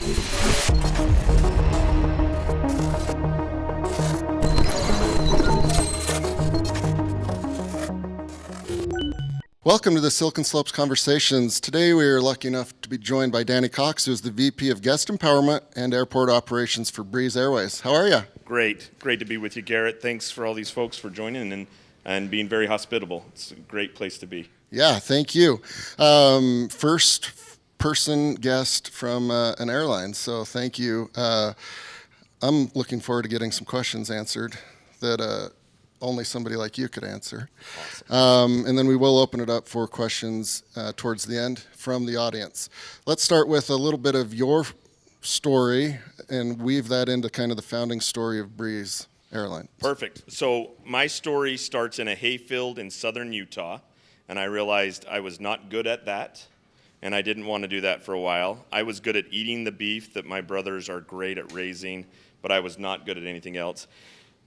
Welcome to the Silken Slopes Conversations. Today we are lucky enough to be joined by Danny Cox, who is the VP of Guest Empowerment and Airport Operations for Breeze Airways. How are you? Great to be with you, Garrett. Thanks for all these folks for joining and being very hospitable. It's a great place to be. Yeah, thank you. First person guest from an airline, so thank you. I'm looking forward to getting some questions answered that only somebody like you could answer. Awesome. And then we will open it up for questions towards the end from the audience. Let's start with a little bit of your story and weave that into kind of the founding story of Breeze Airline. Perfect. So my story starts in a hayfield in southern Utah, and I realized I was not good at that, and I didn't want to do that for a while. I was good at eating the beef that my brothers are great at raising, but I was not good at anything else.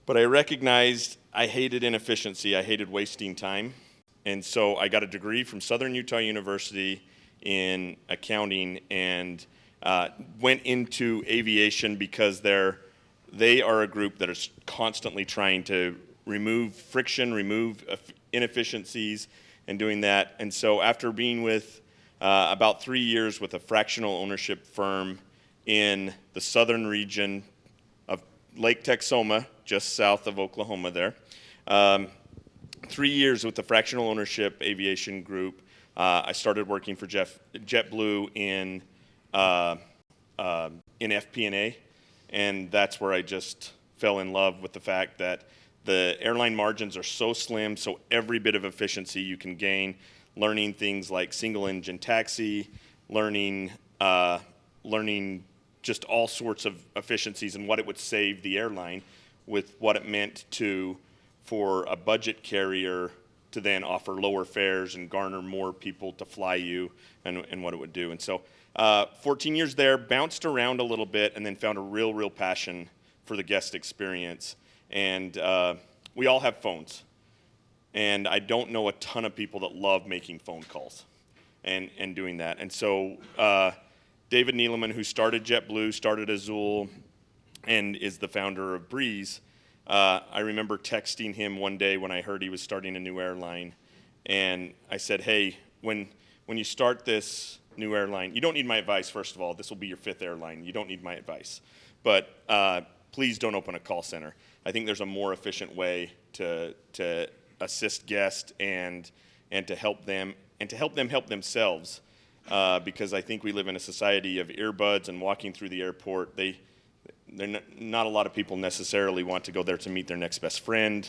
But I recognized I hated inefficiency. I hated wasting time. And so I got a degree from Southern Utah University in accounting and went into aviation because they are a group that is constantly trying to remove friction, remove inefficiencies, and doing that. And so after being with about 3 years with a fractional ownership firm in the southern region of Lake Texoma, just south of Oklahoma there. 3 years with the fractional ownership aviation group. I started working for JetBlue in FP&A, and that's where I just fell in love with the fact that the airline margins are so slim, so every bit of efficiency you can gain, learning things like single engine taxi, learning just all sorts of efficiencies and what it would save the airline with what it meant for a budget carrier to then offer lower fares and garner more people to fly you and what it would do. And so 14 years there, bounced around a little bit, and then found a real passion for the guest experience. And we all have phones. And I don't know a ton of people that love making phone calls and doing that. And so David Neeleman, who started JetBlue, started Azul, and is the founder of Breeze, I remember texting him one day when I heard he was starting a new airline, and I said, hey, when you start this new airline, you don't need my advice, first of all. This will be your 5th airline. You don't need my advice. But please don't open a call center. I think there's a more efficient way to assist guests and to help them help themselves, because I think we live in a society of earbuds and walking through the airport. Not a lot of people necessarily want to go there to meet their next best friend.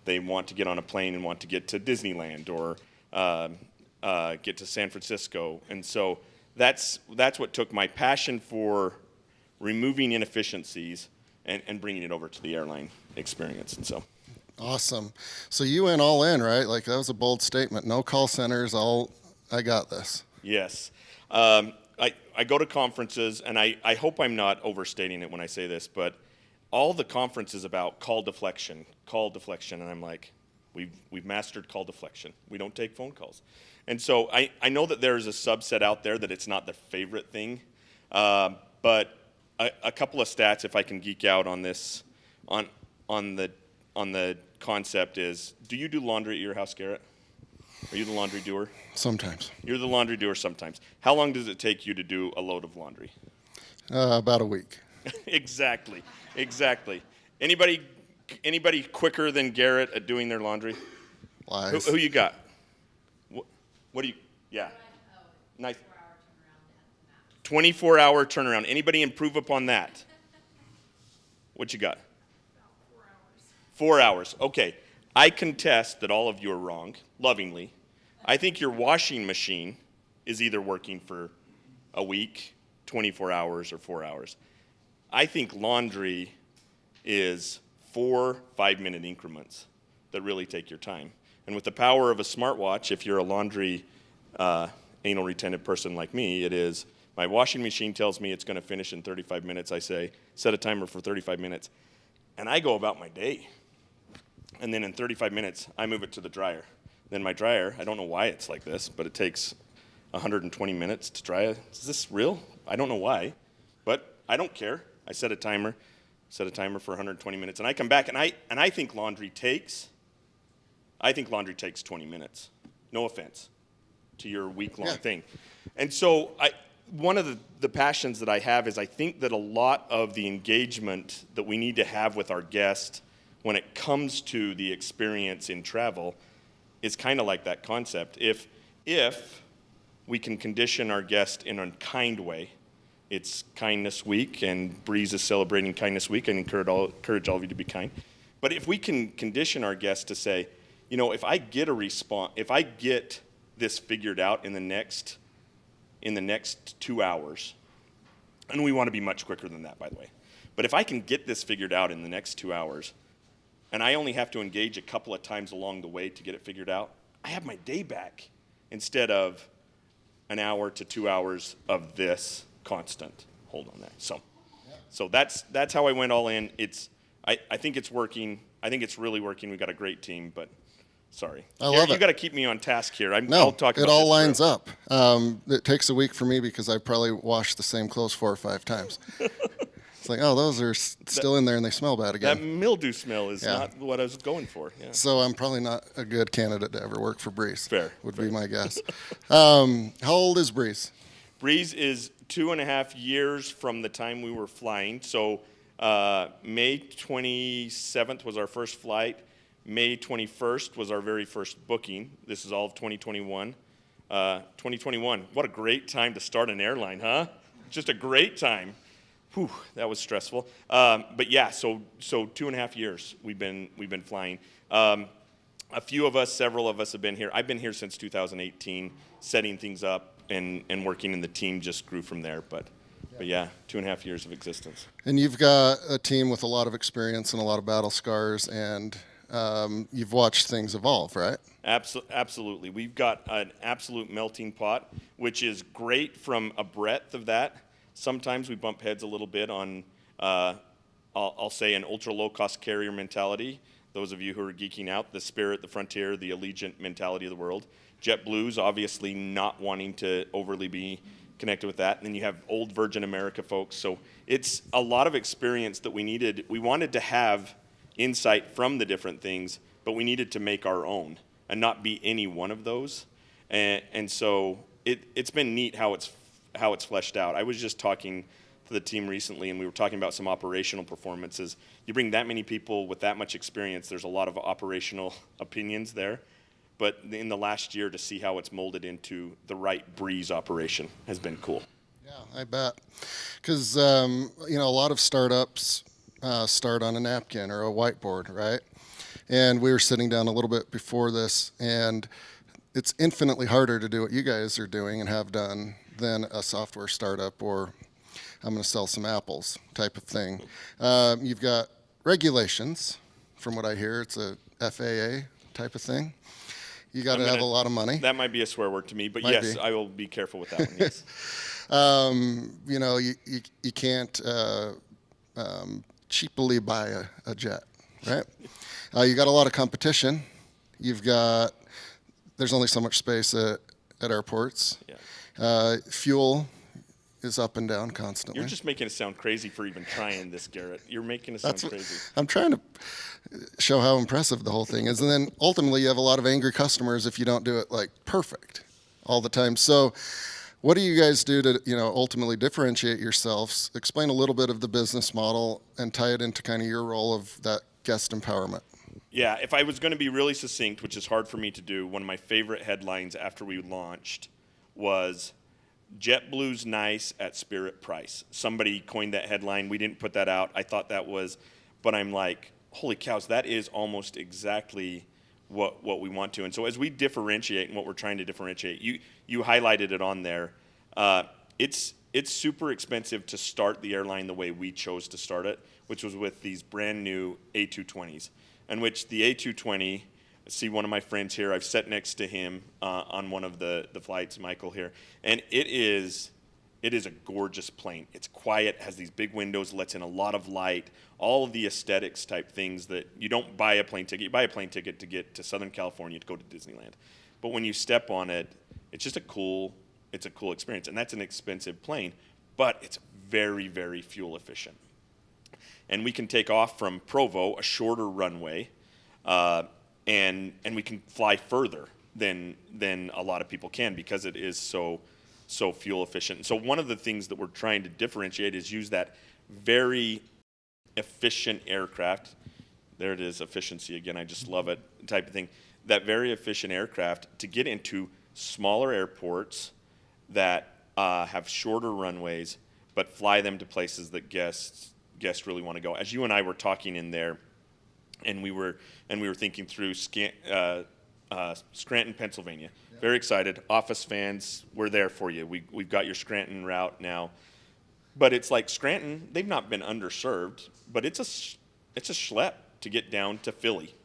They want to get on a plane and want to get to Disneyland or get to San Francisco. And so that's what took my passion for removing inefficiencies and bringing it over to the airline experience. And so. Awesome. So you went all in, right? Like, that was a bold statement. No call centers, I got this. Yes. I go to conferences, and I hope I'm not overstating it when I say this, but all the conference is about call deflection, and I'm like, we've mastered call deflection. We don't take phone calls. And so I know that there's a subset out there that it's not their favorite thing, but a couple of stats, if I can geek out on this, on the concept is, do you do laundry at your house, Garrett? Are you the laundry doer? Sometimes. You're the laundry doer sometimes. How long does it take you to do a load of laundry? About a week. Exactly. Anybody quicker than Garrett at doing their laundry? Lies. Who you got? What do you? Yeah. Nice. 24-hour turnaround. Anybody improve upon that? What you got? About 4 hours. 4 hours. Okay. I contest that all of you are wrong, lovingly. I think your washing machine is either working for a week, 24 hours, or 4 hours. I think laundry is 4 5-minute increments that really take your time. And with the power of a smartwatch, if you're a laundry anal retentive person like me, it is, my washing machine tells me it's going to finish in 35 minutes. I say, set a timer for 35 minutes. And I go about my day. And then in 35 minutes, I move it to the dryer. Then my dryer, I don't know why it's like this, but it takes 120 minutes to dry it. Is this real? I don't know why. But I don't care. I set a timer for 120 minutes, and I come back, and I think laundry takes 20 minutes. No offense to your week-long thing. And so one of the passions that I have is I think that a lot of the engagement that we need to have with our guests when it comes to the experience in travel is kind of like that concept. If we can condition our guest in a kind way, it's Kindness Week, and Breeze is celebrating Kindness Week, and encourage all of you to be kind. But if we can condition our guests to say, if I get a response, if I get this figured out in the next 2 hours, and we want to be much quicker than that, by the way, but if I can get this figured out in the next 2 hours, and I only have to engage a couple of times along the way to get it figured out, I have my day back instead of an hour to 2 hours of this constant hold on that. So that's how I went all in. I think it's working. I think it's really working. We've got a great team, but sorry. I love it. You got to keep me on task here. No, I'll talk about it all this lines forever. up. It takes a week for me because I probably washed the same clothes 4 or 5 times. It's like, oh, those are still in there and they smell bad again. That mildew smell is not what I was going for. Yeah. So I'm probably not a good candidate to ever work for Breeze. Fair. Would be my guess. How old is Breeze? Breeze is 2.5 years from the time we were flying. So May 27th was our first flight. May 21st was our very first booking. This is all of 2021. 2021, what a great time to start an airline, huh? Just a great time. Whew, that was stressful. But yeah, so 2.5 years we've been flying. Several of us have been here. I've been here since 2018, setting things up and working, and the team just grew from there. But yeah, 2.5 years of existence. And you've got a team with a lot of experience and a lot of battle scars, and you've watched things evolve, right? Absolutely. We've got an absolute melting pot, which is great from a breadth of that. Sometimes we bump heads a little bit on, I'll say, an ultra low-cost carrier mentality. Those of you who are geeking out, the Spirit, the Frontier, the Allegiant mentality of the world. JetBlue's obviously not wanting to overly be connected with that. And then you have old Virgin America folks. So it's a lot of experience that we needed. We wanted to have insight from the different things, but we needed to make our own and not be any one of those. And so it's been neat how it's fleshed out. I was just talking to the team recently, and we were talking about some operational performances. You bring that many people with that much experience, there's a lot of operational opinions there. But in the last year, to see how it's molded into the right Breeze operation has been cool. Yeah, I bet. Because, a lot of startups start on a napkin or a whiteboard, right? And we were sitting down a little bit before this, and it's infinitely harder to do what you guys are doing and have done than a software startup or I'm going to sell some apples type of thing. You've got regulations, from what I hear. It's a FAA type of thing. You got to have a lot of money. That might be a swear word to me, but Might yes, be. I will be careful with that one. Yes. You can't cheaply buy a jet, right? You got a lot of competition. There's only so much space at airports. Yeah. Fuel is up and down constantly. You're just making it sound crazy for even trying this, Garrett. You're making it sound crazy. I'm trying to show how impressive the whole thing is. And then ultimately you have a lot of angry customers if you don't do it like perfect all the time. So what do you guys do to, ultimately differentiate yourselves? Explain a little bit of the business model and tie it into kind of your role of that guest empowerment. Yeah, if I was going to be really succinct, which is hard for me to do, one of my favorite headlines after we launched was JetBlue's nice at Spirit price. Somebody coined that headline. We didn't put that out. I thought that was, but I'm like, holy cows, that is almost exactly what we want to. And so as we differentiate and what we're trying to differentiate, you highlighted it on there. It's super expensive to start the airline the way we chose to start it, which was with these brand new A220s, in which the A220, see one of my friends here, I've sat next to him on one of the flights, Michael here, and it is a gorgeous plane. It's quiet, has these big windows, lets in a lot of light, all of the aesthetics type things that you don't buy a plane ticket. You buy a plane ticket to get to Southern California to go to Disneyland. But when you step on it, it's just a cool experience. And that's an expensive plane, but it's very, very fuel efficient. And we can take off from Provo, a shorter runway, and we can fly further than a lot of people can because it is so fuel efficient. And so one of the things that we're trying to differentiate is use that very efficient aircraft. There it is, efficiency again. I just love it, type of thing. That very efficient aircraft to get into smaller airports that have shorter runways, but fly them to places that guests really want to go. As you and I were talking in there, and we were thinking through Scranton, Pennsylvania. Yeah. Very excited. Office fans, we're there for you. We've got your Scranton route now. But it's like Scranton, they've not been underserved, but it's a schlep to get down to Philly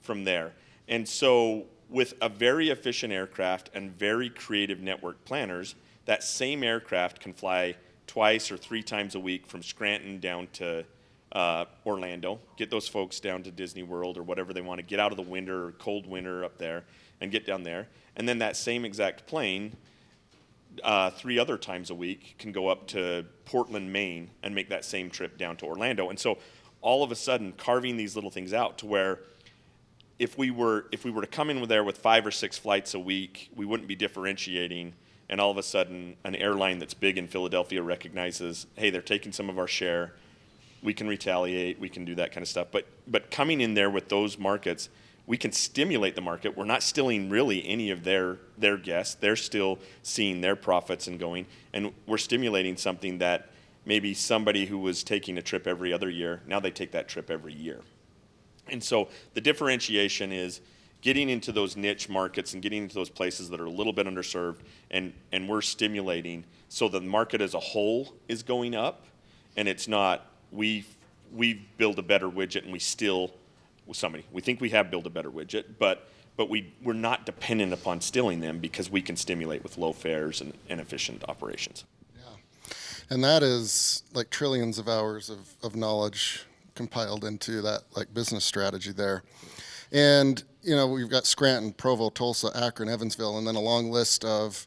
from there. And so with a very efficient aircraft and very creative network planners, that same aircraft can fly twice or three times a week from Scranton down to Orlando, get those folks down to Disney World or whatever they want to get out of the winter or cold winter up there and get down there. And then that same exact plane, 3 other times a week, can go up to Portland, Maine and make that same trip down to Orlando. And so all of a sudden carving these little things out to where if we were to come in there with 5 or 6 flights a week, we wouldn't be differentiating. And all of a sudden, an airline that's big in Philadelphia recognizes, hey, they're taking some of our share. We can retaliate. We can do that kind of stuff. But coming in there with those markets, we can stimulate the market. We're not stealing really any of their guests. They're still seeing their profits and going. And we're stimulating something that maybe somebody who was taking a trip every other year, now they take that trip every year. And so the differentiation is getting into those niche markets and getting into those places that are a little bit underserved, and we're stimulating so the market as a whole is going up, and it's not we build a better widget and we steal somebody. We think we have built a better widget, but we're not dependent upon stealing them because we can stimulate with low fares and efficient operations. Yeah, and that is like trillions of hours of knowledge compiled into that like business strategy there. And, you know, we've got Scranton, Provo, Tulsa, Akron, Evansville, and then a long list of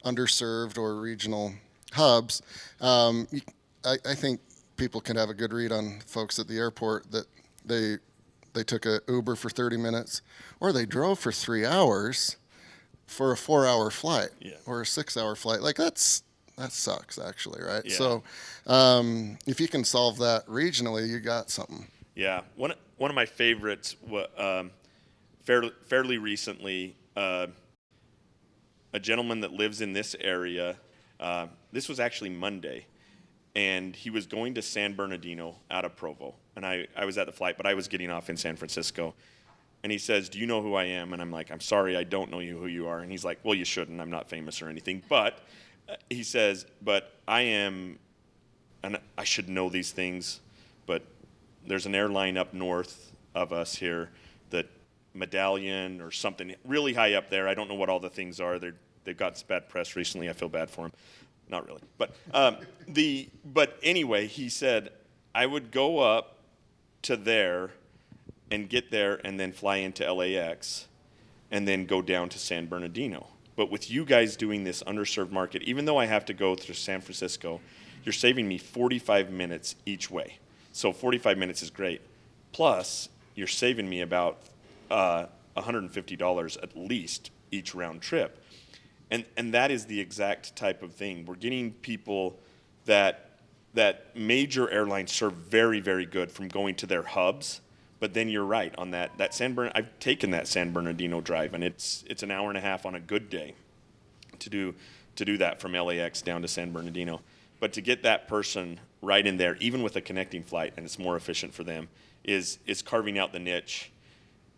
underserved or regional hubs. I think people can have a good read on folks at the airport that they took a Uber for 30 minutes or they drove for 3 hours for a 4-hour flight. Yeah. Or a 6-hour flight. Like that sucks actually, right? Yeah. So if you can solve that regionally, you got something. Yeah, one of my favorites, fairly recently, a gentleman that lives in this area. This was actually Monday, and he was going to San Bernardino out of Provo, and I was at the flight, but I was getting off in San Francisco, and he says, "Do you know who I am?" And I'm like, "I'm sorry, I don't know who you are." And he's like, "Well, you shouldn't. I'm not famous or anything." But he says, "But I am, and I should know these things, but there's an airline up north of us here that Medallion or something really high up there. I don't know what all the things are. They've got some bad press recently. I feel bad for them. Not really. But but anyway, he said, I would go up to there and get there and then fly into LAX and then go down to San Bernardino. But with you guys doing this underserved market, even though I have to go through San Francisco, you're saving me 45 minutes each way. So 45 minutes is great. Plus, you're saving me about $150 at least each round trip. And that is the exact type of thing. We're getting people that major airlines serve very, very good from going to their hubs. But then you're right on that I've taken that San Bernardino drive, and it's an hour and a half on a good day to do that from LAX down to San Bernardino. But to get that person right in there, even with a connecting flight, and it's more efficient for them, is carving out the niche.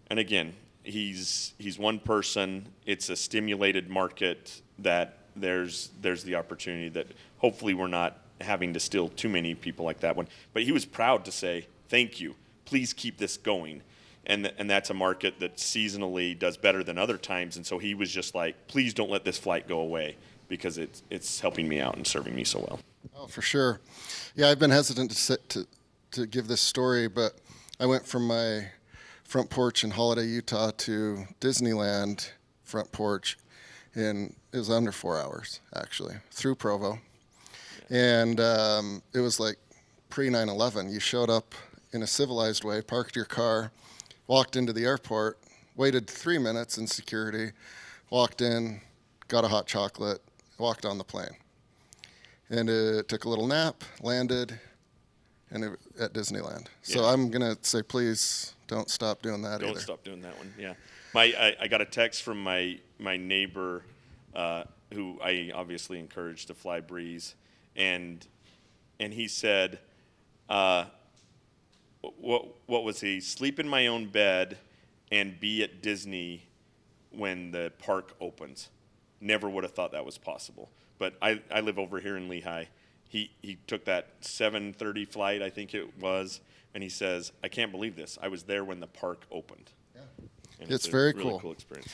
And again, he's one person. It's a stimulated market that there's the opportunity that hopefully we're not having to steal too many people like that one. But he was proud to say, "Thank you. Please keep this going." And that's a market that seasonally does better than other times. And so he was just like, "Please don't let this flight go away because it's helping me out and serving me so well." Oh, for sure. Yeah, I've been hesitant to give this story, but I went from my front porch in Holiday, Utah to Disneyland front porch it was under 4 hours, actually, through Provo. And it was like pre 9/11. You showed up in a civilized way, parked your car, walked into the airport, waited 3 minutes in security, walked in, got a hot chocolate, walked on the plane. And it took a little nap, landed, and at Disneyland. So Yeah. I'm going to say, please don't stop doing that Don't either. stop doing that one. Yeah, I got a text from my neighbor, who I obviously encouraged to fly Breeze, and he said, what was he? Sleep in my own bed, and be at Disney when the park opens. Never would have thought that was possible. But I live over here in Lehigh. He took that 7:30 flight, I think it was, and he says, I can't believe this. I was there when the park opened. Yeah. And It's a very really cool. cool experience.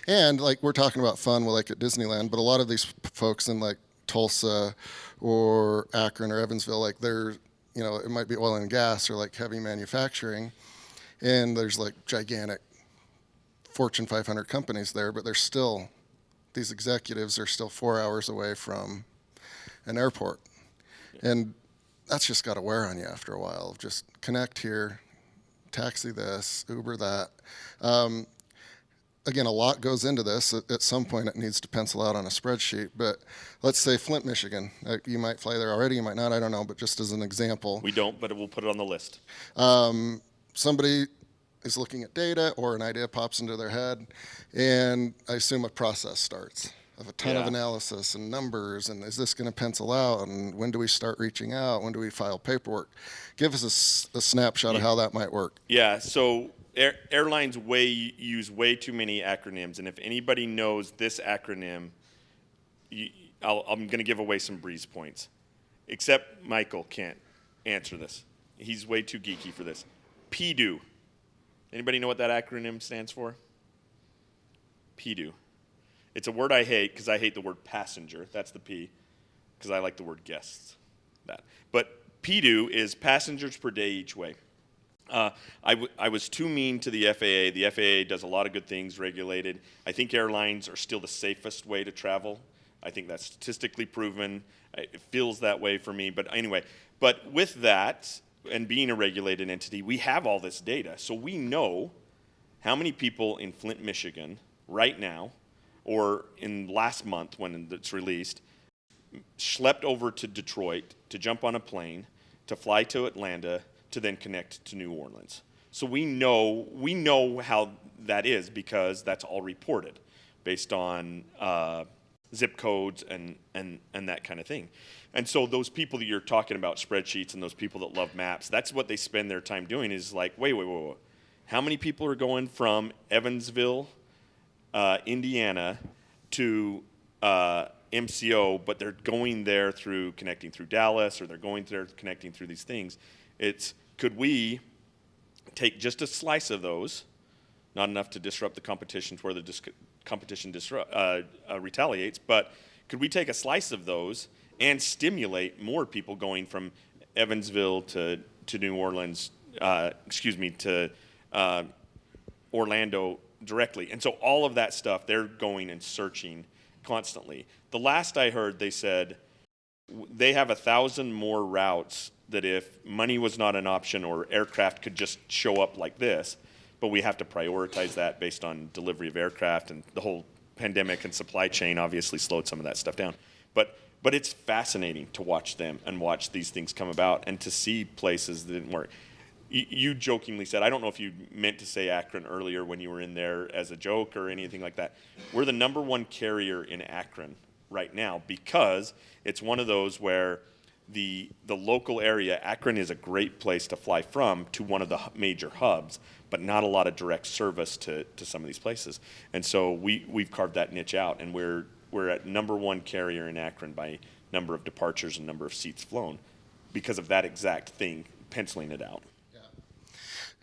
And like we're talking about fun, like at Disneyland, but a lot of these folks in like Tulsa or Akron or Evansville, like they're, it might be oil and gas or like heavy manufacturing, and there's like gigantic Fortune 500 companies there, but these executives are still 4 hours away from an airport. And that's just got to wear on you after a while. Just connect here, taxi this, Uber that. Again, a lot goes into this. At some point, it needs to pencil out on a spreadsheet. But let's say Flint, Michigan. You might fly there already, you might not, I don't know. But just as an example, We don't, but we'll put it on the list. somebody is looking at data or an idea pops into their head, and I assume a process starts of a ton of Yeah. analysis and numbers, and is this going to pencil out, and when do we start reaching out, when do we file paperwork? Give us a snapshot of how that might work. Yeah, so airlines use way too many acronyms, and if anybody knows this acronym, I'm going to give away some Breeze points. Except Michael can't answer this. He's way too geeky for this. PDO. Anybody know what that acronym stands for? PDO. It's a word I hate because I hate the word passenger. That's the P, because I like the word guests. But PDO is passengers per day each way. I was too mean to the FAA. The FAA does a lot of good things, regulated. I think airlines are still the safest way to travel. I think that's statistically proven. It feels that way for me. But anyway, but with that, and being a regulated entity, we have all this data. So we know how many people in Flint, Michigan, right now, or in last month when it's released, schlepped over to Detroit to jump on a plane, to fly to Atlanta, to then connect to New Orleans. So we know how that is because that's all reported based on zip codes and that kind of thing. And so those people that you're talking about, spreadsheets, and those people that love maps, that's what they spend their time doing is like, wait. How many people are going from Evansville, Indiana, to MCO, but they're going there through connecting through Dallas, or they're going there connecting through these things? Could we take just a slice of those, not enough to disrupt the competition to where the competition retaliates, but could we take a slice of those and stimulate more people going from Evansville to New Orleans, to Orlando directly? And so all of that stuff, they're going and searching constantly. The last I heard, they said they have 1,000 more routes that if money was not an option or aircraft could just show up like this, but we have to prioritize that based on delivery of aircraft, and the whole pandemic and supply chain obviously slowed some of that stuff down. But it's fascinating to watch them and watch these things come about and to see places that didn't work. You jokingly said, I don't know if you meant to say Akron earlier when you were in there as a joke or anything like that. We're the number one carrier in Akron right now because it's one of those where the local area, Akron is a great place to fly from to one of the major hubs, but not a lot of direct service to some of these places. And so we've carved that niche out, and we're at number one carrier in Akron by number of departures and number of seats flown because of that exact thing, penciling it out.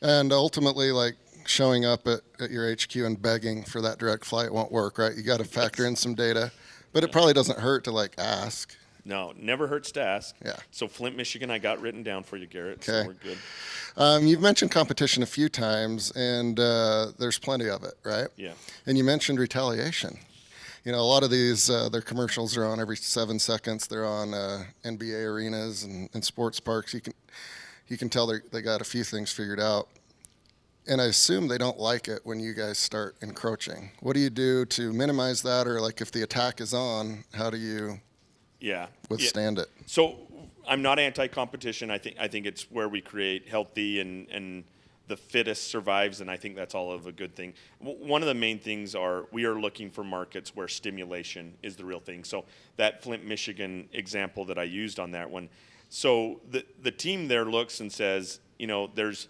And ultimately, like showing up at your HQ and begging for that direct flight won't work, right? You got to factor in some data, but it probably doesn't hurt to like ask. No, never hurts to ask. Yeah. So Flint, Michigan, I got written down for you, Garrett. Okay. So we're good. You've mentioned competition a few times, and there's plenty of it, right? Yeah. And you mentioned retaliation. You know, a lot of these, their commercials are on every 7 seconds. They're on NBA arenas and sports parks. You can tell they got a few things figured out. And I assume they don't like it when you guys start encroaching. What do you do to minimize that, or like if the attack is on, how do you Yeah. withstand it? So I'm not anti-competition. I think it's where we create healthy and the fittest survives, and I think that's all of a good thing. One of the main things we are looking for markets where stimulation is the real thing. So that Flint, Michigan example that I used on that one. So the team there looks and says, you know, there's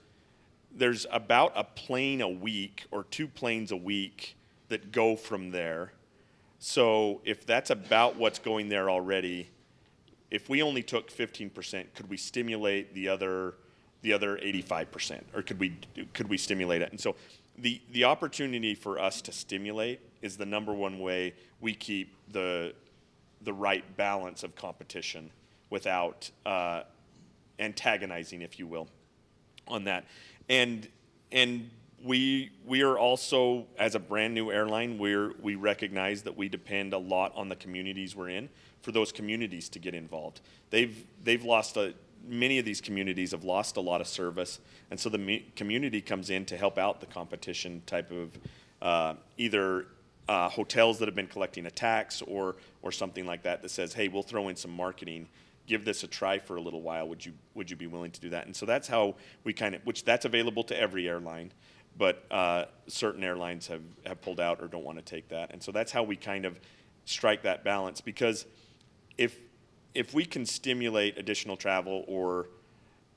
about a plane a week or 2 planes a week that go from there. So if that's about what's going there already, if we only took 15%, could we stimulate the other 85%, or could we stimulate it? And so the opportunity for us to stimulate is the number one way we keep the right balance of competition without antagonizing, if you will, on that. And we are also, as a brand new airline, we recognize that we depend a lot on the communities we're in for those communities to get involved. They've lost many of these communities have lost a lot of service, and so the community comes in to help out the competition type of either hotels that have been collecting a tax or something like that says, hey, we'll throw in some marketing. Give this a try for a little while. Would you be willing to do that? And so that's how we which that's available to every airline, but certain airlines have pulled out or don't want to take that. And so that's how we kind of strike that balance, because if we can stimulate additional travel, or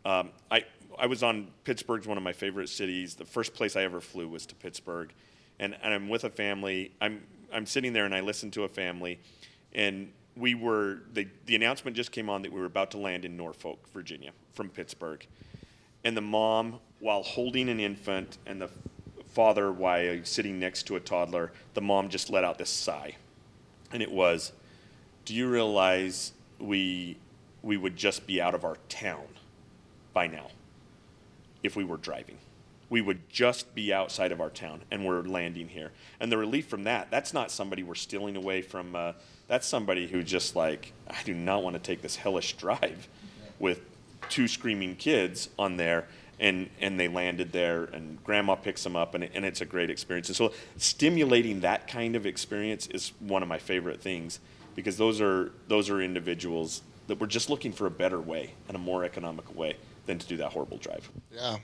I was on Pittsburgh's one of my favorite cities. The first place I ever flew was to Pittsburgh, and I'm with a family. I'm sitting there and I listened to a family, and the announcement just came on that we were about to land in Norfolk, Virginia, from Pittsburgh. And the mom, while holding an infant, and the father, while sitting next to a toddler, the mom just let out this sigh. And it was, do you realize we would just be out of our town by now if we were driving? We would just be outside of our town, and we're landing here. And the relief from that's not somebody we're stealing away from. That's somebody who just like, I do not want to take this hellish drive with 2 screaming kids on there, and they landed there, and grandma picks them up, and it's a great experience. And so stimulating that kind of experience is one of my favorite things, because those are individuals that were just looking for a better way and a more economical way than to do that horrible drive. Yeah,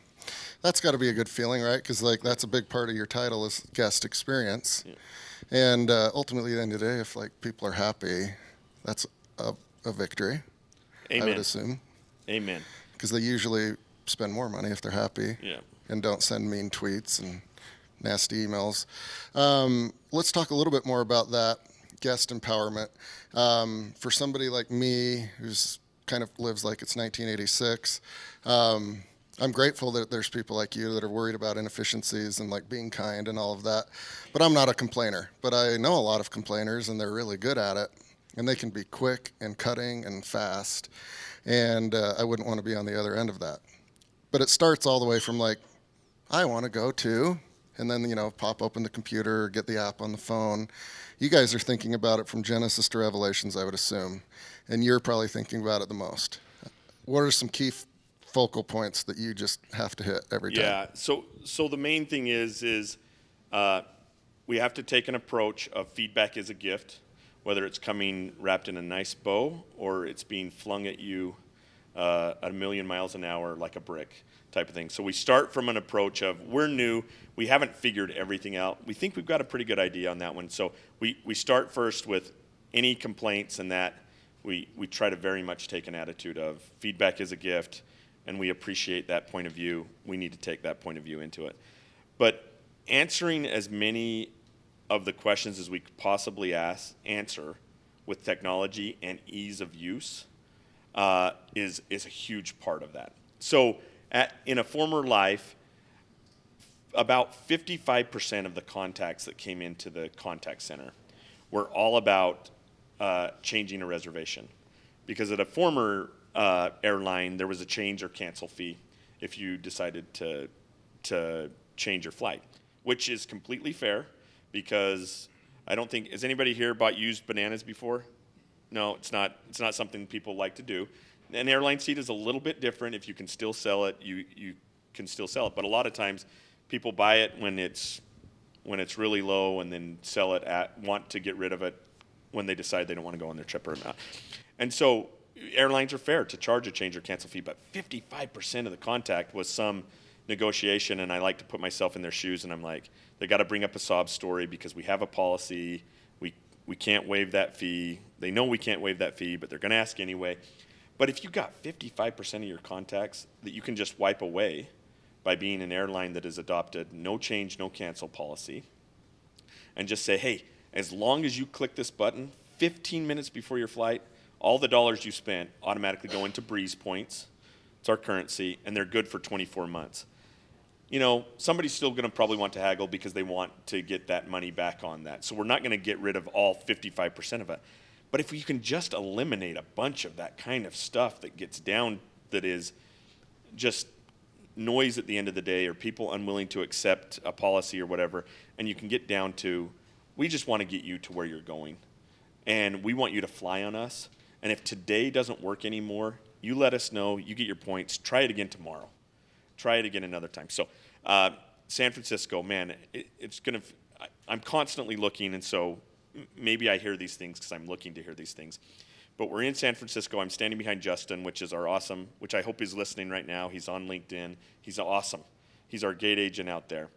that's got to be a good feeling, right? Because like that's a big part of your title is guest experience. Yeah. And ultimately, at the end of the day, if like people are happy, that's a victory. Amen. I would assume. Amen. Because they usually spend more money if they're happy. Yeah. And don't send mean tweets and nasty emails. Let's talk a little bit more about that guest empowerment. For somebody like me who's kind of lives like it's 1986. I'm grateful that there's people like you that are worried about inefficiencies and like being kind and all of that. But I'm not a complainer. But I know a lot of complainers, and they're really good at it. And they can be quick and cutting and fast. And I wouldn't want to be on the other end of that. But it starts all the way from like, I want to go to, and then, you know, pop open the computer or get the app on the phone. You guys are thinking about it from Genesis to Revelations, I would assume. And you're probably thinking about it the most. What are some key focal points that you just have to hit every time? Yeah. So the main thing is we have to take an approach of feedback is a gift, whether it's coming wrapped in a nice bow or it's being flung at you at 1,000,000 miles an hour like a brick type of thing. So we start from an approach of we're new, we haven't figured everything out. We think we've got a pretty good idea on that one. So we start first with any complaints, and that we try to very much take an attitude of feedback is a gift, and we appreciate that point of view. We need to take that point of view into it. But answering as many of the questions as we could possibly answer with technology and ease of use is a huge part of that. So in a former life, about 55% of the contacts that came into the contact center were all about changing a reservation. Because at a former airline, there was a change or cancel fee if you decided to change your flight, which is completely fair, because I don't think, has anybody here bought used bananas before? No, it's not something people like to do. An airline seat is a little bit different. If you can still sell it, you can still sell it. But a lot of times people buy it when it's really low and then sell it want to get rid of it when they decide they don't want to go on their trip or not. And so airlines are fair to charge a change or cancel fee, but 55% of the contact was some negotiation, and I like to put myself in their shoes, and I'm like, they got to bring up a sob story because we have a policy. We can't waive that fee. They know we can't waive that fee, but they're going to ask anyway. But if you got 55% of your contacts that you can just wipe away by being an airline that has adopted no change, no cancel policy, and just say, hey, as long as you click this button 15 minutes before your flight, all the dollars you spent automatically go into Breeze points. It's our currency, and they're good for 24 months. You know, somebody's still going to probably want to haggle because they want to get that money back on that. So we're not going to get rid of all 55% of it. But if you can just eliminate a bunch of that kind of stuff that gets down, that is just noise at the end of the day, or people unwilling to accept a policy or whatever, and you can get down to, we just want to get you to where you're going. And we want you to fly on us. And if today doesn't work anymore, you let us know, you get your points, try it again tomorrow. Try it again another time. So San Francisco, man, it's going to, I'm constantly looking, and so maybe I hear these things because I'm looking to hear these things. But we're in San Francisco. I'm standing behind Justin, which is our awesome, which I hope he's listening right now. He's on LinkedIn. He's awesome. He's our gate agent out there.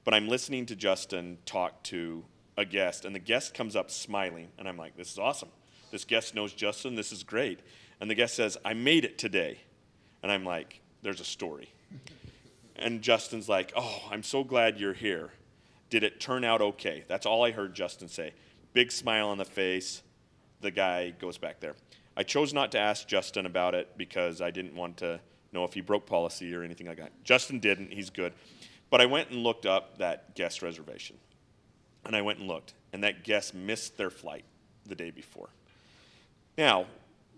But I'm listening to Justin talk to a guest, and the guest comes up smiling, and I'm like, this is awesome. This guest knows Justin. This is great. And the guest says, I made it today. And I'm like, there's a story. And Justin's like, oh, I'm so glad you're here. Did it turn out okay? That's all I heard Justin say. Big smile on the face. The guy goes back there. I chose not to ask Justin about it because I didn't want to know if he broke policy or anything like that. Justin didn't. He's good. But I went and looked up that guest reservation. And I went and looked. And that guest missed their flight the day before. Now,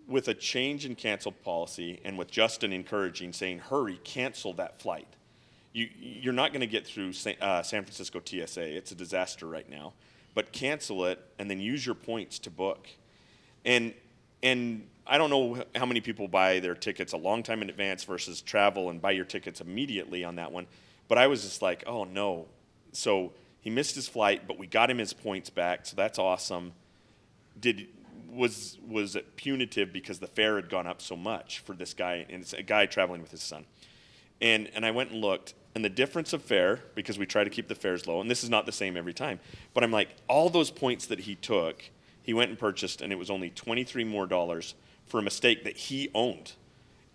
with a change in cancel policy and with Justin encouraging, saying, hurry, cancel that flight. You're not going to get through San Francisco TSA. It's a disaster right now. But cancel it and then use your points to book. And I don't know how many people buy their tickets a long time in advance versus travel and buy your tickets immediately on that one. But I was just like, oh, no. So he missed his flight, but we got him his points back, so that's awesome. Was it punitive because the fare had gone up so much for this guy, and it's a guy traveling with his son. And I went and looked, and the difference of fare, because we try to keep the fares low, and this is not the same every time, but I'm like, all those points that he took, he went and purchased, and it was only $23 more for a mistake that he owned,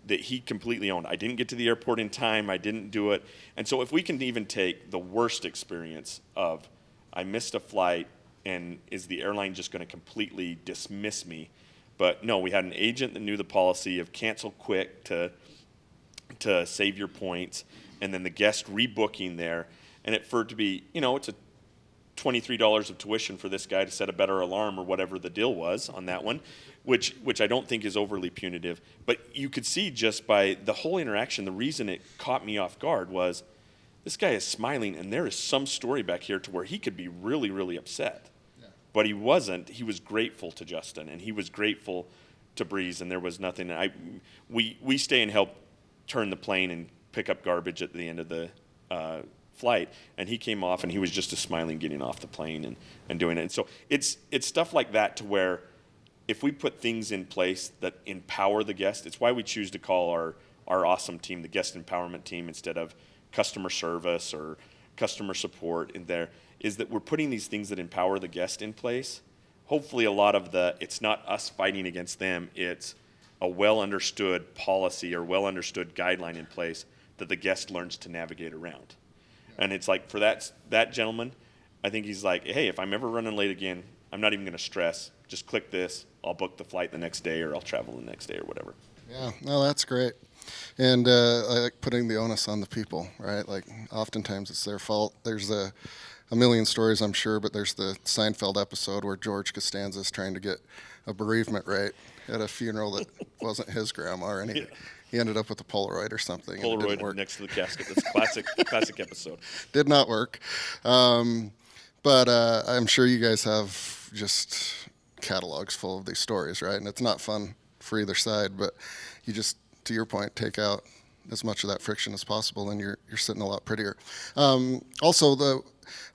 that he completely owned. I didn't get to the airport in time, I didn't do it. And so if we can even take the worst experience of, I missed a flight, and is the airline just going to completely dismiss me? But no, we had an agent that knew the policy of cancel quick to save your points, and then the guest rebooking there. And for it to be, it's a $23 of tuition for this guy to set a better alarm or whatever the deal was on that one, which I don't think is overly punitive. But you could see just by the whole interaction, the reason it caught me off guard was this guy is smiling, and there is some story back here to where he could be really, really upset. Yeah. But he wasn't. He was grateful to Justin, and he was grateful to Breeze, and there was nothing. We stay and help turn the plane and pick up garbage at the end of the flight, and he came off, and he was just a smiling getting off the plane and doing it. And so it's stuff like that to where if we put things in place that empower the guest, it's why we choose to call our awesome team the guest empowerment team instead of customer service or customer support in there, is that we're putting these things that empower the guest in place. Hopefully a lot of it's not us fighting against them, it's a well-understood policy or well-understood guideline in place that the guest learns to navigate around. Yeah. And it's like for that gentleman, I think he's like, hey, if I'm ever running late again, I'm not even going to stress. Just click this. I'll book the flight the next day, or I'll travel the next day or whatever. Yeah, no, that's great. And I like putting the onus on the people, right? Like oftentimes it's their fault. There's a million stories, I'm sure, but there's the Seinfeld episode where George Costanza's trying to get a bereavement rate at a funeral that wasn't his grandma, and he ended up with a Polaroid or something. Polaroid next to the casket. That's classic episode. Did not work. But I'm sure you guys have just catalogs full of these stories, right? And it's not fun for either side, but you just, to your point, take out as much of that friction as possible, and you're sitting a lot prettier. Also,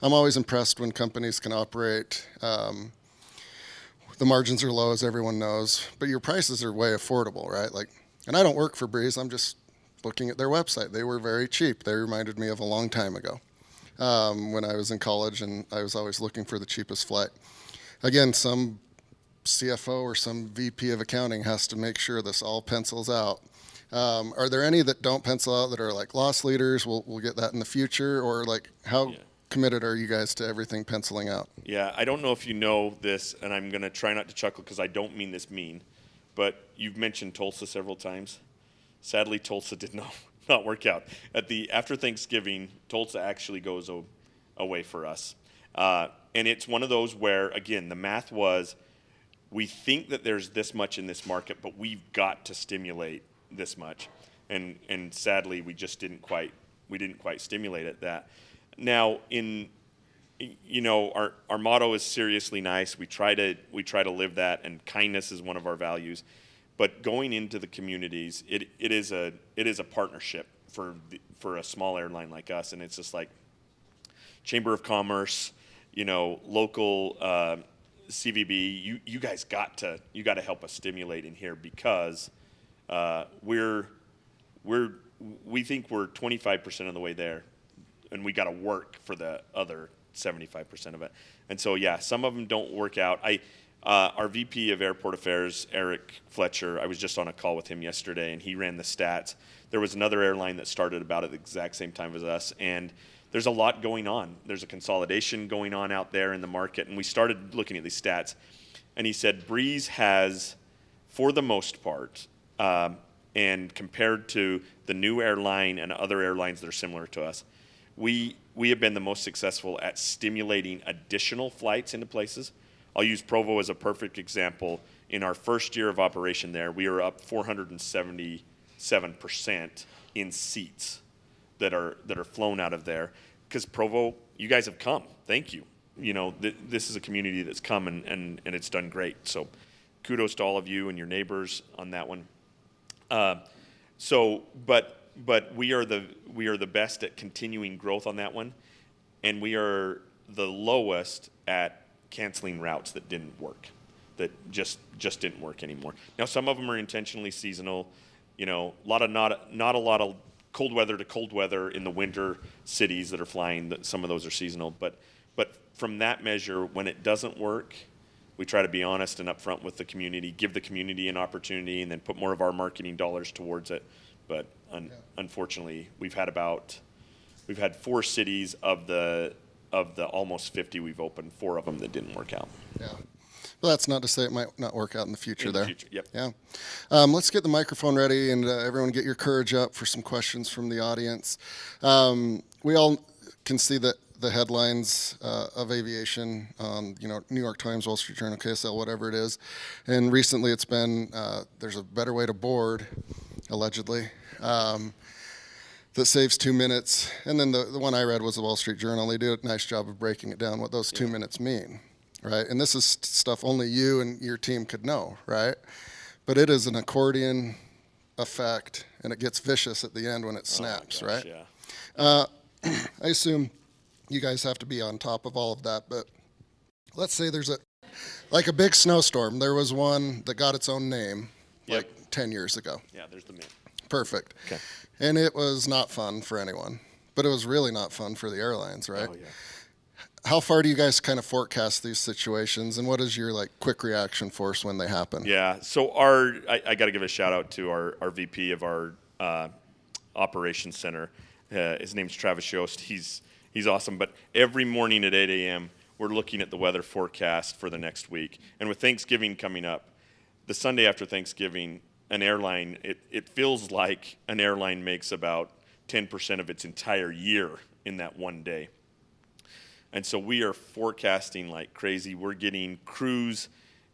I'm always impressed when companies can operate. The margins are low, as everyone knows, but your prices are way affordable, right? Like, and I don't work for Breeze. I'm just looking at their website. They were very cheap. They reminded me of a long time ago when I was in college, and I was always looking for the cheapest flight. Again, some CFO or some VP of accounting has to make sure this all pencils out. Are there any that don't pencil out that are like loss leaders? We'll get that in the future, or like how committed are you guys to everything penciling out? Yeah, I don't know if you know this, and I'm going to try not to chuckle because I don't mean this mean, but you've mentioned Tulsa several times. Sadly, Tulsa did not work out. After Thanksgiving, Tulsa actually goes away for us. And it's one of those where, again, the math was, we think that there's this much in this market, but we've got to stimulate this much. And sadly, we just didn't quite stimulate it that. Now, our motto is seriously nice. We try to live that, and kindness is one of our values. But going into the communities, it is a partnership for a small airline like us, and it's just like Chamber of Commerce, local CVB. You guys got to help us stimulate in here, because we think we're 25% of the way there, and we got to work for the other 75% of it. And so, yeah, some of them don't work out. Our VP of Airport Affairs, Eric Fletcher, I was just on a call with him yesterday, and he ran the stats. There was another airline that started about at the exact same time as us, and there's a lot going on. There's a consolidation going on out there in the market, and we started looking at these stats, and he said Breeze has, for the most part, and compared to the new airline and other airlines that are similar to us, we have been the most successful at stimulating additional flights into places. I'll use Provo as a perfect example. In our first year of operation there, we are up 477% in seats that are flown out of there. Because Provo, you guys have come. Thank you. This is a community that's come and it's done great. So kudos to all of you and your neighbors on that one. But we are the best at continuing growth on that one, and we are the lowest at canceling routes that didn't work, that just didn't work anymore. Now, some of them are intentionally seasonal. Not a lot of cold weather to cold weather in the winter cities that are flying. Some of those are seasonal, but from that measure, when it doesn't work, we try to be honest and upfront with the community, give the community an opportunity, and then put more of our marketing dollars towards it. But unfortunately, we've had 4 cities of the almost 50 we've opened, 4 of them that didn't work out. Yeah. Well, that's not to say it might not work out in the future there. Future, yep. Yeah. Let's get the microphone ready, and everyone get your courage up for some questions from the audience. We all can see the headlines of aviation on, New York Times, Wall Street Journal, KSL, whatever it is. And recently it's been, there's a better way to board, allegedly. That saves 2 minutes. And then the one I read was the Wall Street Journal. They did a nice job of breaking it down, what those 2 minutes mean, right? And this is stuff only you and your team could know, right? But it is an accordion effect, and it gets vicious at the end when it snaps, gosh, right? Yeah. I assume you guys have to be on top of all of that, but let's say there's a big snowstorm. There was one that got its own name like 10 years ago. Yeah, there's the myth. Perfect. Okay. And it was not fun for anyone, but it was really not fun for the airlines, right? Oh, yeah. How far do you guys kind of forecast these situations, and what is your quick reaction force when they happen? Yeah, so I got to give a shout out to our VP of our operations center. His name's Travis Yost. He's awesome. But every morning at 8 a.m., we're looking at the weather forecast for the next week. And with Thanksgiving coming up, the Sunday after Thanksgiving, an airline, it feels like an airline makes about 10% of its entire year in that one day. And so we are forecasting like crazy. We're getting crews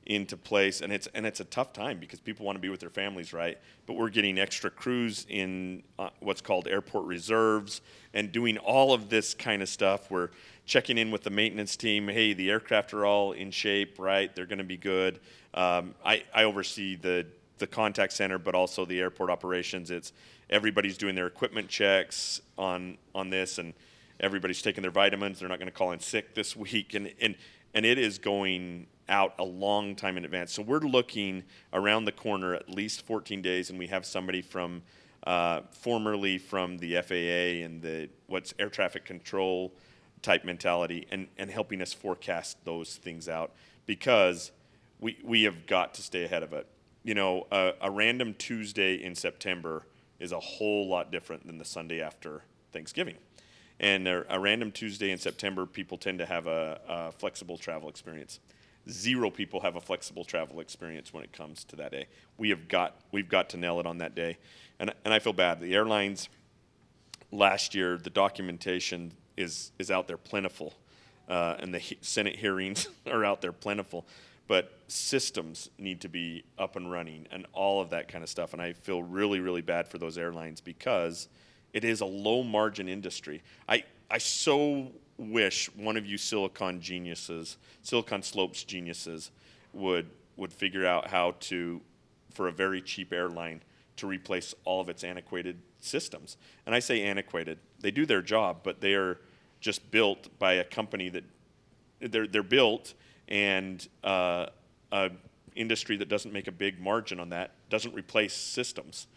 into place, and it's a tough time because people want to be with their families, right? But we're getting extra crews in what's called airport reserves and doing all of this kind of stuff. We're checking in with the maintenance team. Hey, the aircraft are all in shape, right? They're going to be good. I oversee the contact center, but also the airport operations. It's everybody's doing their equipment checks on this, and everybody's taking their vitamins. They're not going to call in sick this week, and it is going out a long time in advance. So we're looking around the corner at least 14 days, and we have somebody from formerly from the FAA and the what's air traffic control type mentality, and helping us forecast those things out, because we have got to stay ahead of it. You know, a random Tuesday in September is a whole lot different than the Sunday after Thanksgiving. And a random Tuesday in September, people tend to have a flexible travel experience. 0 people have a flexible travel experience when it comes to that day. We've got to nail it on that day. And I feel bad. The airlines last year, the documentation is out there plentiful, and the Senate hearings are out there plentiful. But systems need to be up and running and all of that kind of stuff. And I feel really, really bad for those airlines because it is a low margin industry. I so wish one of you Silicon Slopes geniuses would figure out how to, for a very cheap airline, to replace all of its antiquated systems. And I say antiquated. They do their job, but they are just built by a company that they're built, and a industry that doesn't make a big margin on that doesn't replace systems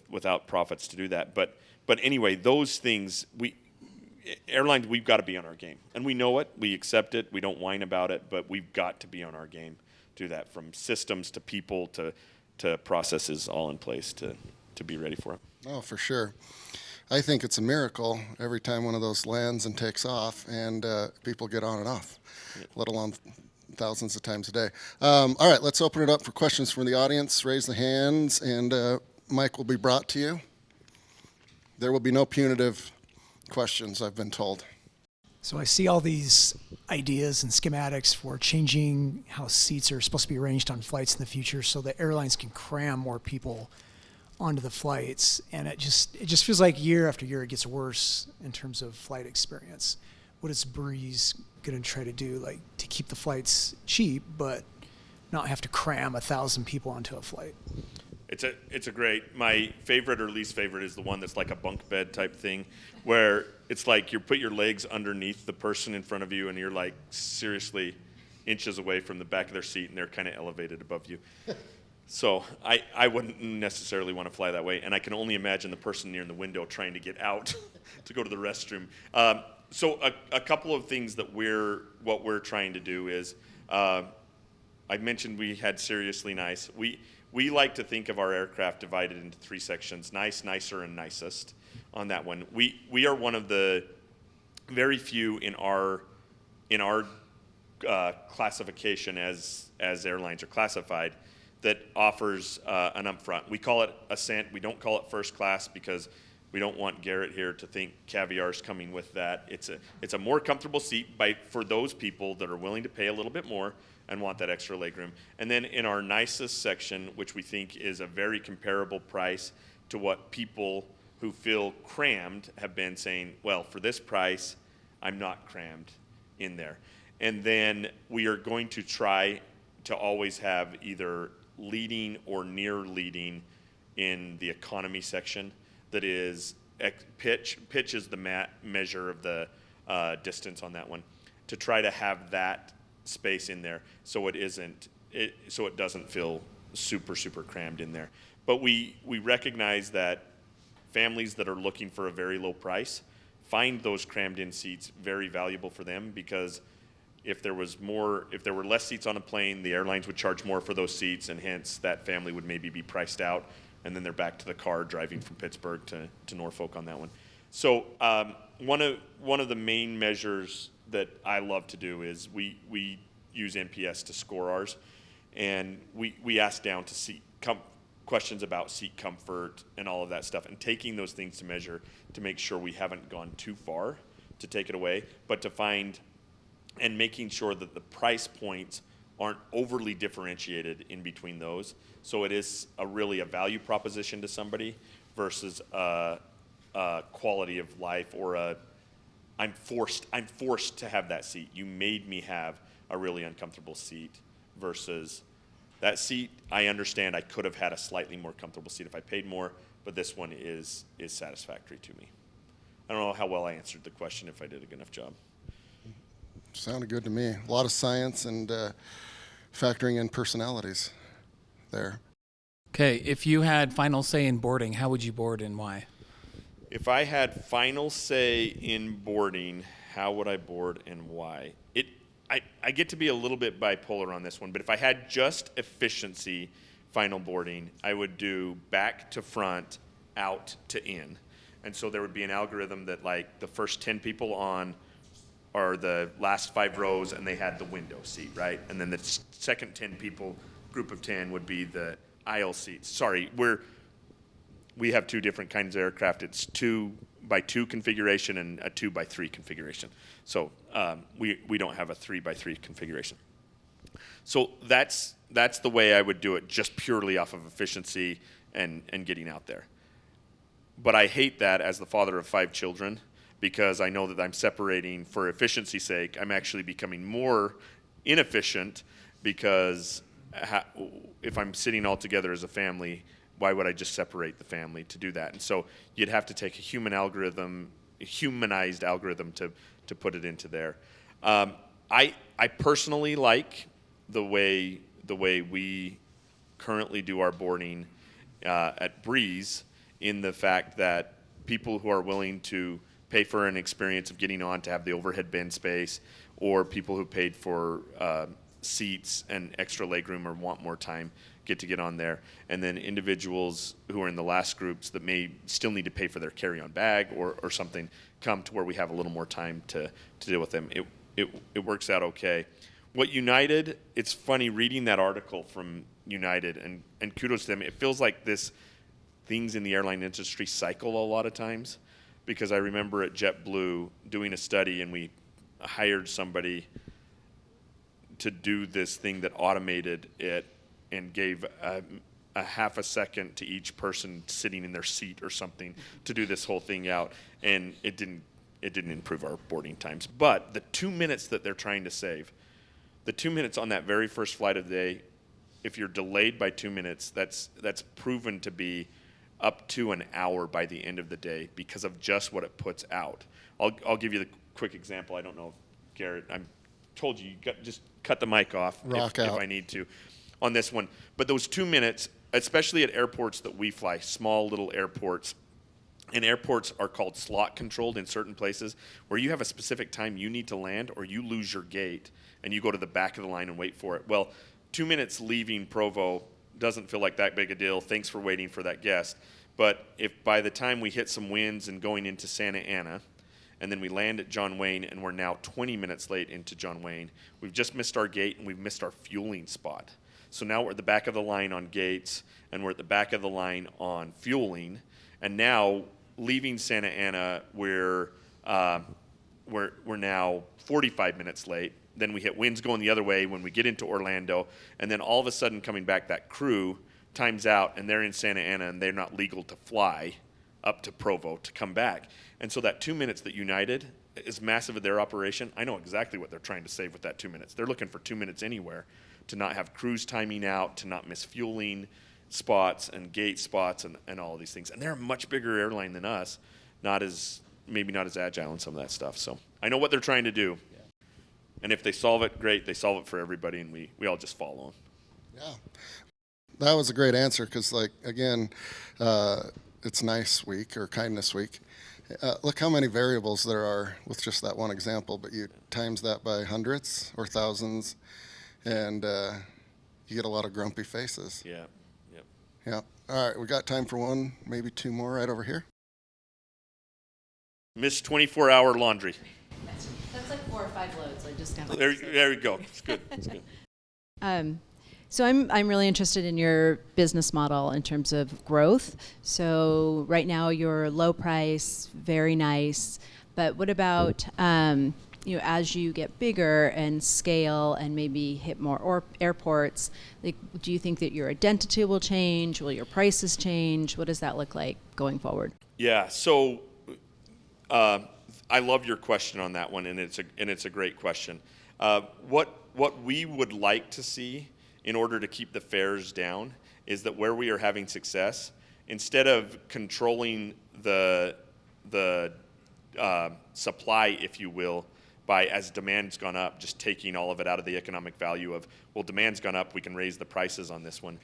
without profits to do that. But anyway, those things, airlines, we've got to be on our game, and we know it. We accept it. We don't whine about it, but we've got to be on our game to do that, from systems to people to processes, all in place to be ready for it. Oh, for sure. I think it's a miracle every time one of those lands and takes off, and people get on and off, let alone thousands of times a day. All right, let's open it up for questions from the audience. Raise the hands, and mic will be brought to you. There will be no punitive questions, I've been told. So I see all these ideas and schematics for changing how seats are supposed to be arranged on flights in the future so that airlines can cram more people onto the flights, and it just feels like year after year it gets worse in terms of flight experience. What is Breeze going to try to do, like, to keep the flights cheap but not have to cram 1,000 people onto a flight? It's a great, my favorite or least favorite is the one that's like a bunk bed type thing, where it's like you put your legs underneath the person in front of you, and you're like seriously inches away from the back of their seat, and they're kind of elevated above you. So I wouldn't necessarily want to fly that way, and I can only imagine the person near the window trying to get out to go to the restroom. So a couple of things that what we're trying to do is, I mentioned we had seriously nice. We like to think of our aircraft divided into 3 sections: nice, nicer, and nicest. On that one, we are one of the very few in our classification as airlines are classified that offers an upfront. We call it Ascent. We don't call it first class because we don't want Garrett here to think caviar's coming with that. It's a more comfortable seat for those people that are willing to pay a little bit more and want that extra legroom. And then in our nicest section, which we think is a very comparable price to what people who feel crammed have been saying, well, for this price, I'm not crammed in there. And then we are going to try to always have either leading or near leading in the economy section. That is pitch. Pitch is the measure of the distance on that one, to try to have that space in there so it doesn't feel super crammed in there. But we recognize that families that are looking for a very low price find those crammed in seats very valuable for them, because if there were less seats on a plane, the airlines would charge more for those seats, and hence that family would maybe be priced out, and then they're back to the car driving from Pittsburgh to Norfolk on that one. So one of the main measures that I love to do is we use NPS to score ours, and we ask down to questions about seat comfort and all of that stuff, and taking those things to measure to make sure we haven't gone too far to take it away, but to find and making sure that the price points aren't overly differentiated in between those. So it is really a value proposition to somebody versus a quality of life or I'm forced to have that seat. You made me have a really uncomfortable seat versus that seat. I understand I could have had a slightly more comfortable seat if I paid more, but this one is satisfactory to me. I don't know how well I answered the question, if I did a good enough job. Sounded good to me. A lot of science and factoring in personalities there. Okay, if you had final say in boarding, how would you board and why? If I had final say in boarding, how would I board and why? I get to be a little bit bipolar on this one, but if I had just efficiency final boarding, I would do back to front, out to in. And so there would be an algorithm that like the first 10 people on are the last 5 rows and they had the window seat, right? And then the second 10 people, group of 10, would be the aisle seats. Sorry, we have 2 different kinds of aircraft. It's 2x2 configuration and a 2x3 configuration. So we don't have a 3x3 configuration. So that's the way I would do it, just purely off of efficiency and getting out there. But I hate that as the father of 5 children, because I know that I'm separating for efficiency's sake. I'm actually becoming more inefficient because if I'm sitting all together as a family, why would I just separate the family to do that? And so you'd have to take a humanized algorithm to put it into there. I personally like the way we currently do our boarding at Breeze, in the fact that people who are willing to pay for an experience of getting on to have the overhead bin space, or people who paid for seats and extra legroom or want more time get on there, and then individuals who are in the last groups that may still need to pay for their carry-on bag or something come to where we have a little more time to deal with them. It works out okay. What United, it's funny reading that article from United, and kudos to them. It feels like things in the airline industry cycle a lot of times, because I remember at JetBlue doing a study and we hired somebody to do this thing that automated it and gave a half a second to each person sitting in their seat or something to do this whole thing out, and it didn't improve our boarding times. But the 2 minutes that they're trying to save, the 2 minutes on that very first flight of the day, if you're delayed by 2 minutes, that's proven to be up to an hour by the end of the day because of just what it puts out. I'll give you the quick example. I don't know if Garrett, I told you, just cut the mic off if I need to on this one. But those 2 minutes, especially at airports that we fly, small little airports, and airports are called slot controlled in certain places, where you have a specific time you need to land or you lose your gate and you go to the back of the line and wait for it. Well, 2 minutes leaving Provo doesn't feel like that big a deal. Thanks for waiting for that guest. But if by the time we hit some winds and going into Santa Ana, and then we land at John Wayne and we're now 20 minutes late into John Wayne, we've just missed our gate and we've missed our fueling spot. So now we're at the back of the line on gates and we're at the back of the line on fueling. And now leaving Santa Ana, we're now 45 minutes late. Then we hit winds going the other way when we get into Orlando, and then all of a sudden coming back, that crew times out and they're in Santa Ana and they're not legal to fly up to Provo to come back. And so that 2 minutes that United is massive of their operation. I know exactly what they're trying to save with that 2 minutes. They're looking for 2 minutes anywhere to not have crews timing out, to not miss fueling spots and gate spots and all of these things. And they're a much bigger airline than us, maybe not as agile in some of that stuff. So I know what they're trying to do. And if they solve it, great. They solve it for everybody, and we all just follow them. Yeah, that was a great answer because, again, it's nice week or kindness week. Look how many variables there are with just that one example, but you times that by hundreds or thousands, and you get a lot of grumpy faces. Yeah. Yep. Yeah. All right, we got time for one, maybe 2 more right over here. Miss 24-hour laundry. That's like 4 or 5 loads. I just kind of There we go. It's good. It's good. So I'm really interested in your business model in terms of growth. So right now you're low price, very nice, but what about as you get bigger and scale and maybe hit more airports, like, do you think that your identity will change? Will your prices change? What does that look like going forward? Yeah. So I love your question on that one, and it's a great question. What we would like to see in order to keep the fares down is that where we are having success, instead of controlling the supply, if you will, by as demand's gone up, just taking all of it out of the economic value of, well, demand's gone up, we can raise the prices on this one.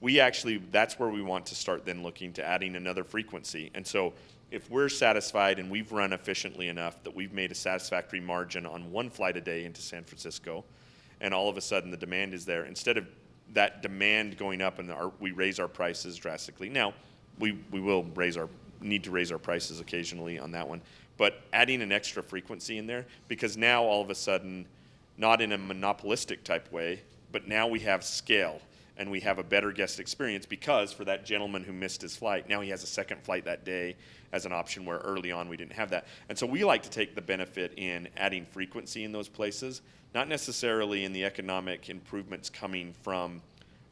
That's where we want to start then looking to adding another frequency. And so if we're satisfied and we've run efficiently enough that we've made a satisfactory margin on one flight a day into San Francisco, and all of a sudden the demand is there, instead of that demand going up and we raise our prices drastically. Now, we will need to raise our prices occasionally on that one, but adding an extra frequency in there, because now all of a sudden, not in a monopolistic type way, but now we have scale and we have a better guest experience, because for that gentleman who missed his flight, now he has a second flight that day as an option, where early on we didn't have that. And so we like to take the benefit in adding frequency in those places, not necessarily in the economic improvements coming from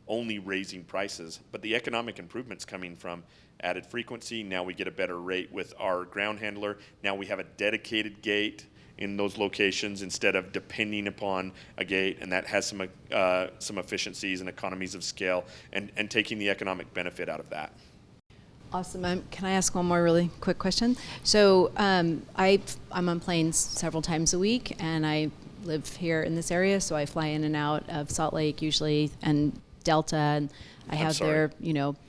only raising prices, but the economic improvements coming from added frequency. Now we get a better rate with our ground handler. Now we have a dedicated gate in those locations instead of depending upon a gate, and that has some efficiencies and economies of scale, and taking the economic benefit out of that. Awesome. Can I ask one more really quick question? So I'm on planes several times a week, and I live here in this area, so I fly in and out of Salt Lake usually, and Delta, and I have their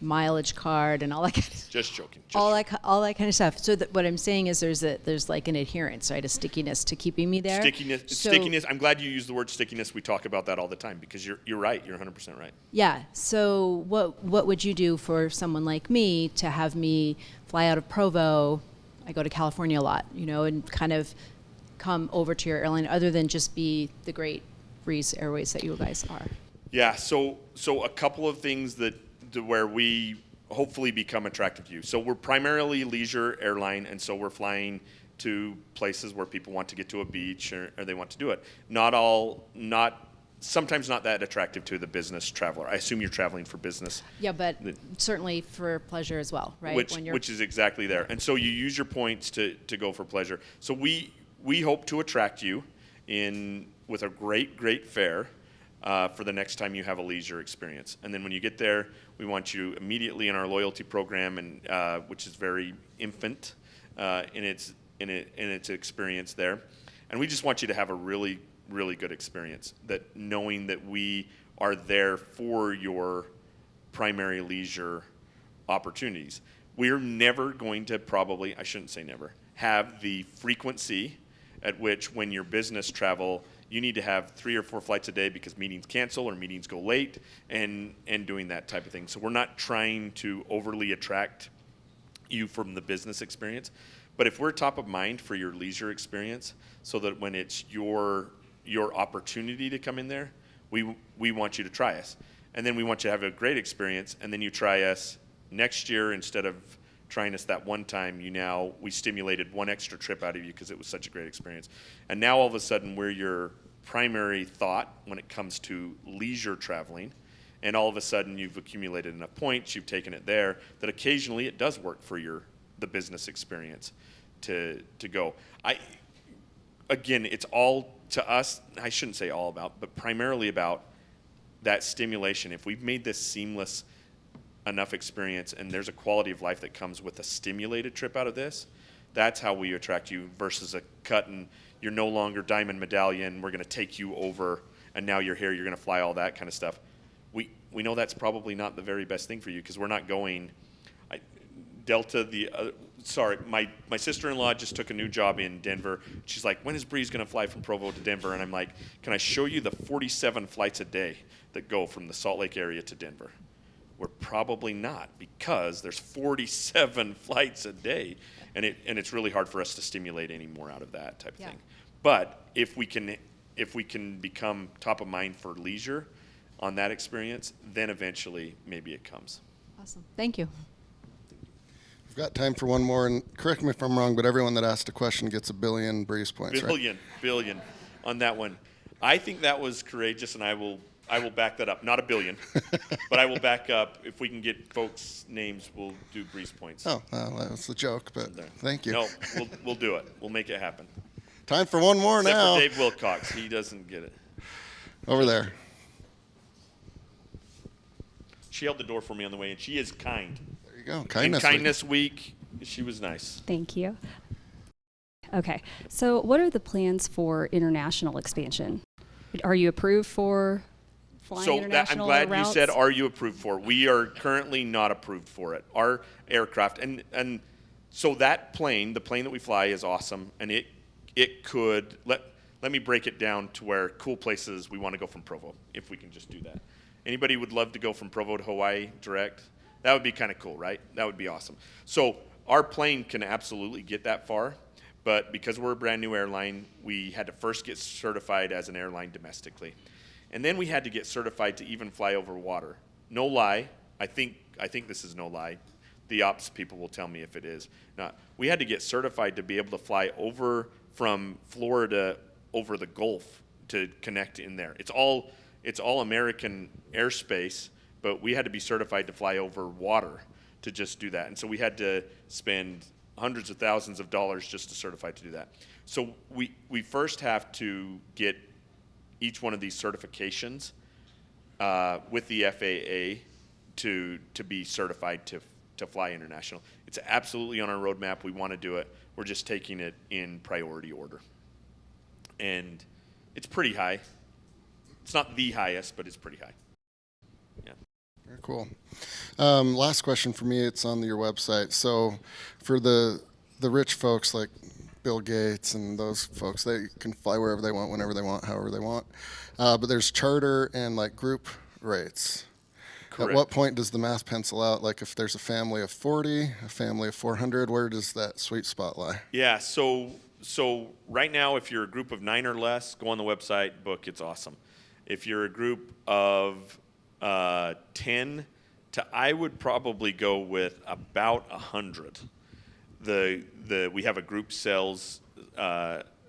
mileage card and all that kind of Just joking. all that kind of stuff. So what I'm saying is there's like an adherence, right? A stickiness to keeping me there. Stickiness. I'm glad you used the word stickiness. We talk about that all the time, because you're right. You're 100% right. Yeah. So what would you do for someone like me to have me fly out of Provo? I go to California a lot, and kind of come over to your airline, other than just be the great Breeze Airways that you guys are. Yeah, so a couple of things where we hopefully become attractive to you. So we're primarily leisure airline, and so we're flying to places where people want to get to a beach or they want to do it. Sometimes not that attractive to the business traveler. I assume you're traveling for business. Yeah, but certainly for pleasure as well, right? Which is exactly there. And so you use your points to go for pleasure. So we hope to attract you with a great fare. For the next time you have a leisure experience. And then when you get there, we want you immediately in our loyalty program, and which is very infant in its experience there. And we just want you to have a really, really good experience, that knowing that we are there for your primary leisure opportunities. We're never going to I shouldn't say never, have the frequency at which, when your business travel, you need to have 3 or 4 flights a day because meetings cancel or meetings go late, and doing that type of thing. So we're not trying to overly attract you from the business experience, but if we're top of mind for your leisure experience, so that when it's your opportunity to come in there, we want you to try us. And then we want you to have a great experience, and then you try us next year instead of trying us that one time. We stimulated one extra trip out of you because it was such a great experience. And now all of a sudden we're your primary thought when it comes to leisure traveling, and all of a sudden you've accumulated enough points, you've taken it there, that occasionally it does work for the business experience to go. Again, it's all to us, I shouldn't say all about, but primarily about that stimulation. If we've made this seamless enough experience, and there's a quality of life that comes with a stimulated trip out of this, that's how we attract you, versus a cut and you're no longer diamond medallion, we're going to take you over, and now you're here, you're going to fly all that kind of stuff. We know that's probably not the very best thing for you, because we're not going Delta. My sister-in-law just took a new job in Denver. She's like, when is Breeze going to fly from Provo to Denver? And I'm like, can I show you the 47 flights a day that go from the Salt Lake area to Denver? We're probably not, because there's 47 flights a day, and it's really hard for us to stimulate any more out of that type of thing. But if we can become top of mind for leisure on that experience, then eventually maybe it comes. Awesome. Thank you. We've got time for one more, and correct me if I'm wrong, but everyone that asked a question gets a billion Breeze points, right? Billion on that one. I think that was courageous, and I will back that up. Not a billion, but I will back up. If we can get folks' names, we'll do Breeze points. Oh, well, that was a joke, but thank you. No, we'll do it. We'll make it happen. Time for one more Except now. for Dave Wilcox. He doesn't get it. Over there. She held the door for me on the way, and she is kind. There you go. In Kindness. Kindness Week, she was nice. Thank you. Okay, so what are the plans for international expansion? Are you approved for flying So I'm international glad routes? you said, "Are you approved for it?" We are currently not approved for it. Our aircraft, and so that plane, the plane that we fly, is awesome, and it could let me break it down to where cool places we want to go from Provo, if we can just do that. Anybody would love to go from Provo to Hawaii direct? That would be kind of cool, right? That would be awesome. So our plane can absolutely get that far, but because we're a brand new airline, we had to first get certified as an airline domestically. And then we had to get certified to even fly over water. No lie, I think this is no lie. The ops people will tell me if it is not. We had to get certified to be able to fly over from Florida over the Gulf to connect in there. It's all American airspace, but we had to be certified to fly over water to just do that. And so we had to spend hundreds of thousands of dollars just to certify to do that. So we first have to get each one of these certifications with the FAA to be certified to fly international. It's absolutely on our roadmap. We want to do it. We're just taking it in priority order. And it's pretty high. It's not the highest, but it's pretty high. Yeah. Very cool. Last question for me. It's on your website. So for the rich folks like Bill Gates and those folks, they can fly wherever they want, whenever they want, however they want. But there's charter and like group rates. Correct. At what point does the math pencil out? Like if there's a family of 40, a family of 400, where does that sweet spot lie? Yeah, so right now, if you're a group of 9 or less, go on the website, book, it's awesome. If you're a group of 10 I would probably go with about 100. We have a group sales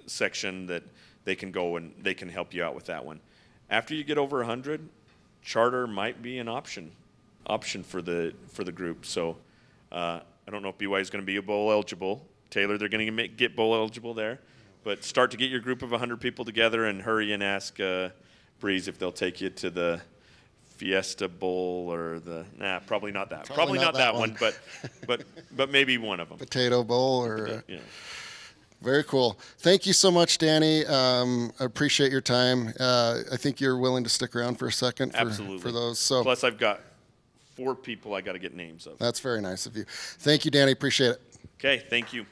section that they can go and they can help you out with that one. After you get over 100, charter might be an option for the group. So I don't know if BY is going to be bowl eligible. Taylor, they're going to get bowl eligible there. But start to get your group of 100 people together and hurry and ask Breeze if they'll take you to the Fiesta Bowl or probably not that. Probably not that one, but maybe one of them. Potato Bowl or... Yeah. Very cool. Thank you so much, Danny. I appreciate your time. I think you're willing to stick around for a second Absolutely. for those. So Plus, I've got 4 people I got to get names of. that's very nice of you. Thank you, Danny. Appreciate it. Okay, thank you.